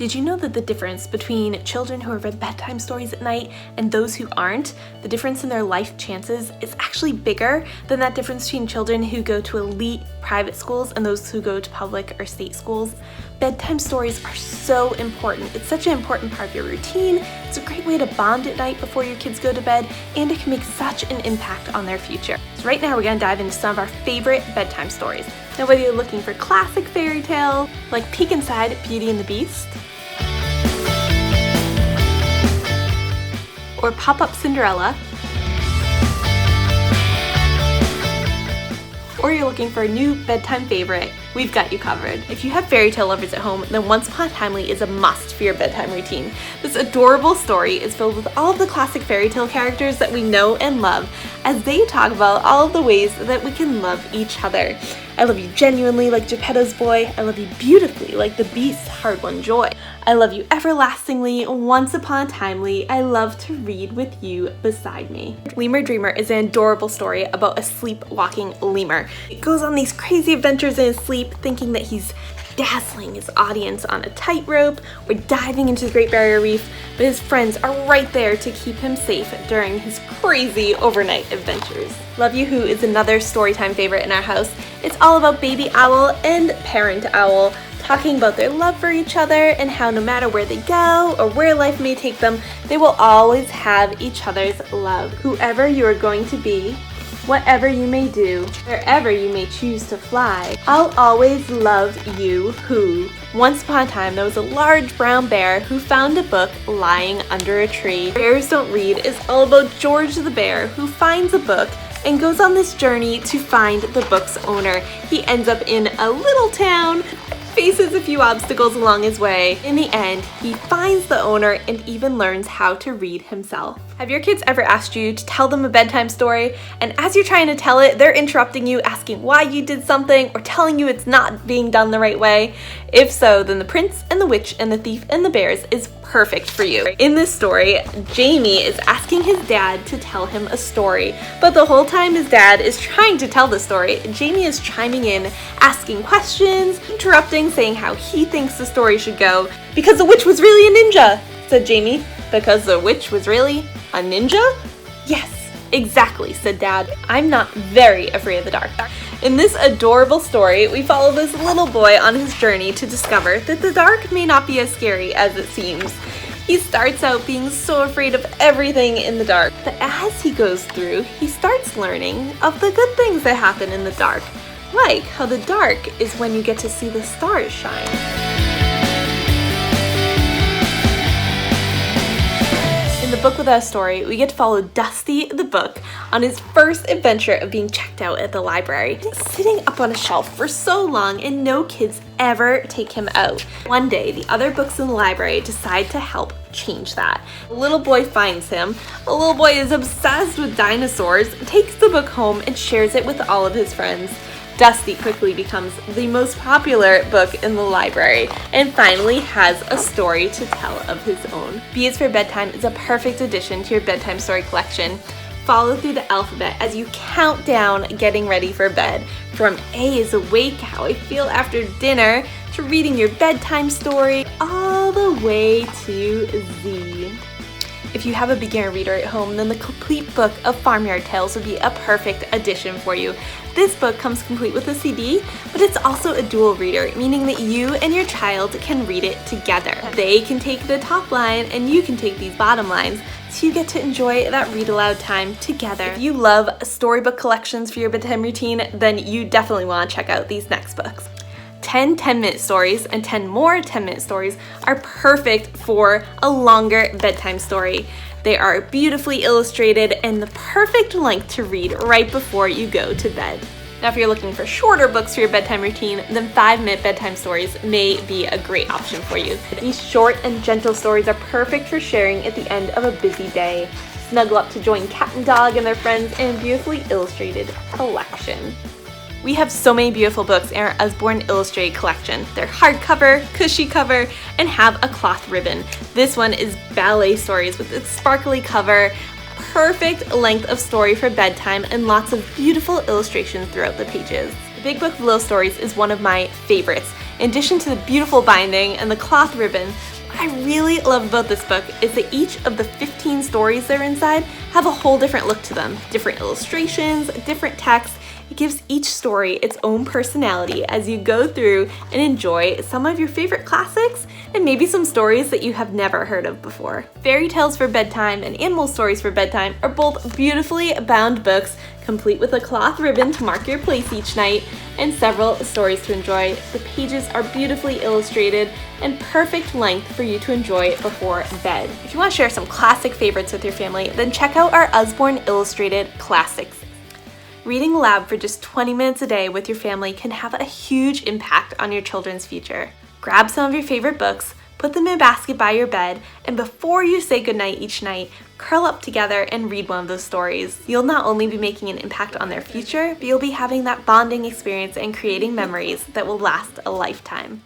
Did you know that the difference between children who are read bedtime stories at night and those who aren't, the difference in their life chances is actually bigger than that difference between children who go to elite private schools and those who go to public or state schools? Bedtime stories are so important. It's such an important part of your routine. It's a great way to bond at night before your kids go to bed, and it can make such an impact on their future. So right now we're going to dive into some of our favorite bedtime stories. Now whether you're looking for classic fairy tales, like peek inside Beauty and the Beast, or Pop-Up Cinderella, or you're looking for a new bedtime favorite, we've got you covered. If you have fairy tale lovers at home, then Once Upon a Timely is a must for your bedtime routine. This adorable story is filled with all of the classic fairy tale characters that we know and love, as they talk about all of the ways that we can love each other. I love you genuinely like Geppetto's boy. I love you beautifully like the Beast's hard-won Joy. I love you everlastingly, Once Upon a Timely. I love to read with you beside me. Lemur Dreamer is an adorable story about a sleepwalking lemur. He goes on these crazy adventures in his sleep, thinking that he's dazzling his audience on a tightrope or diving into the Great Barrier Reef, but his friends are right there to keep him safe during his crazy overnight adventures. Love You Who is another storytime favorite in our house. It's all about baby owl and parent owl talking about their love for each other and how no matter where they go or where life may take them, they will always have each other's love. Whoever you are going to be, whatever you may do, wherever you may choose to fly, I'll always love you who. Once upon a time, there was a large brown bear who found a book lying under a tree. Bears Don't Read is all about George the bear who finds a book and goes on this journey to find the book's owner. He ends up in a little town, faces a few obstacles along his way. In the end, he finds the owner and even learns how to read himself. Have your kids ever asked you to tell them a bedtime story, and as you're trying to tell it, they're interrupting you, asking why you did something, or telling you it's not being done the right way? If so, then The Prince and the Witch and the Thief and the Bears is perfect for you. In this story, Jamie is asking his dad to tell him a story, but the whole time his dad is trying to tell the story, Jamie is chiming in, asking questions, interrupting, saying how he thinks the story should go. Because the witch was really a ninja, said Jamie. Because the witch was really a ninja? Yes, exactly, said Dad. I'm not very afraid of the dark. In this adorable story, we follow this little boy on his journey to discover that the dark may not be as scary as it seems. He starts out being so afraid of everything in the dark, but as he goes through, he starts learning of the good things that happen in the dark, like how the dark is when you get to see the stars shine. In the book with us story, we get to follow Dusty the book on his first adventure of being checked out at the library. Sitting up on a shelf for so long and no kids ever take him out. One day, the other books in the library decide to help change that. A little boy finds him. A little boy is obsessed with dinosaurs, takes the book home and shares it with all of his friends. Dusty quickly becomes the most popular book in the library and finally has a story to tell of his own. Be It's for Bedtime is a perfect addition to your bedtime story collection. Follow through the alphabet as you count down getting ready for bed. From A is awake, how I feel after dinner, to reading your bedtime story, all the way to Z. If you have a beginner reader at home, then the complete book of Farmyard Tales would be a perfect addition for you. This book comes complete with a CD, but it's also a dual reader, meaning that you and your child can read it together. They can take the top line and you can take these bottom lines, so you get to enjoy that read aloud time together. If you love storybook collections for your bedtime routine, then you definitely want to check out these next books. 10 10-minute stories and 10 more 10-minute stories are perfect for a longer bedtime story. They are beautifully illustrated and the perfect length to read right before you go to bed. Now, if you're looking for shorter books for your bedtime routine, then 5-minute bedtime stories may be a great option for you. These short and gentle stories are perfect for sharing at the end of a busy day. Snuggle up to join cat and dog and their friends in a beautifully illustrated collection. We have so many beautiful books in our Usborne Illustrated collection. They're hardcover, cushy cover, and have a cloth ribbon. This one is ballet stories with its sparkly cover, perfect length of story for bedtime, and lots of beautiful illustrations throughout the pages. The Big Book of Little Stories is one of my favorites. In addition to the beautiful binding and the cloth ribbon, what I really love about this book is that each of the 15 stories that are inside have a whole different look to them. Different illustrations, different text. It gives each story its own personality as you go through and enjoy some of your favorite classics and maybe some stories that you have never heard of before. Fairy Tales for Bedtime and Animal Stories for Bedtime are both beautifully bound books, complete with a cloth ribbon to mark your place each night and several stories to enjoy. The pages are beautifully illustrated and perfect length for you to enjoy before bed. If you want to share some classic favorites with your family, then check out our Usborne Illustrated Classics. Reading aloud for just 20 minutes a day with your family can have a huge impact on your children's future. Grab some of your favorite books, put them in a basket by your bed, and before you say goodnight each night, curl up together and read one of those stories. You'll not only be making an impact on their future, but you'll be having that bonding experience and creating memories that will last a lifetime.